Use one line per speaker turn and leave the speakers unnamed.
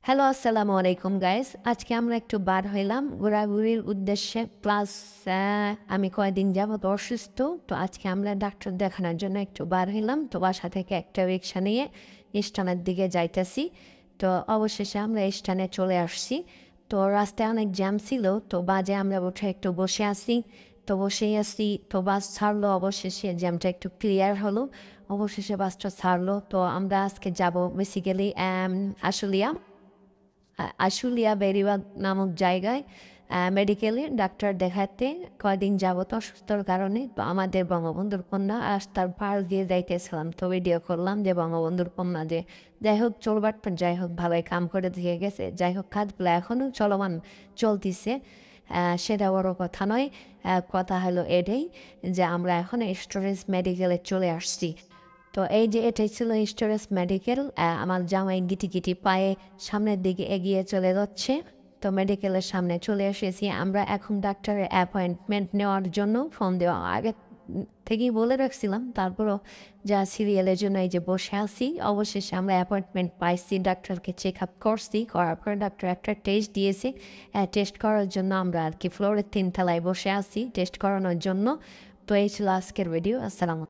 Hello, আসসালামু আলাইকুম guys. আজকে আমরা একটু বার হইলাম ঘোরাঘুরির উদ্দেশ্যে। প্লাস আমি কয়েকদিন যাবত অসুস্থ। তো আজকে আমরা ডাক্তার দেখানোর জন্য একটু বার হইলাম। তো বাসা থেকে একটা রিক্সা নিয়ে স্থানের দিকে যাইতেছি। তো অবশেষে আমরা স্থানে চলে আসছি। তো রাস্তায় অনেক জ্যাম ছিল। তো বাজে আমরা উঠে একটু বসে আছি। তো বসেই আছি। তো বাস ছাড়লো, অবশেষে জ্যামটা একটু ক্লিয়ার হলো। অবশেষে বাসটা ছাড়লো। তো আমরা আজকে যাব বেসিক্যালি আশুলিয়া। আশুলিয়া বেরিবাগ নামক জায়গায় মেডিকেলে ডাক্তার দেখাতে কয়দিন যাবত অসুস্থর কারণে। তো আমাদের বঙ্গবন্ধুর কন্যা রাস্তার পার দিয়ে যাইতেছিলাম, তো ভিডিও করলাম যে বঙ্গবন্ধুর কন্যা যে যাই হোক চলবার যাই হোক ভালোই কাম করে দিয়ে গেছে। যাই হোক কাজগুলো এখনও চলমান চলতিছে। সেটা বড় কথা নয়। কথা হলো এটাই যে আমরা এখন স্টোরেজ মেডিকেলে চলে আসছি। তো এই যে এটাই ছিল স্টোরেজ মেডিকেল। আমার জামাই গিটি গিটি পায়ে সামনের দিকে এগিয়ে চলে যাচ্ছে। তো মেডিকেলের সামনে চলে এসেছি আমরা। এখন ডাক্তারের অ্যাপয়েন্টমেন্ট নেওয়ার জন্য ফোন দেওয়া আগে থেকেই বলে রাখছিলাম, তারপরও যা সিরিয়ালের জন্য এই যে বসে আছি। অবশেষে আমরা অ্যাপয়েন্টমেন্ট পাইছি, ডাক্তারকে চেক আপ করছি। করার পরে ডাক্তার একটা টেস্ট দিয়েছে। টেস্ট করার জন্য আমরা আর কি ফ্লোরের 3 তলায় বসে আছি টেস্ট করানোর জন্য। তো এই ছিল আজকের ভিডিও। আসসালাম।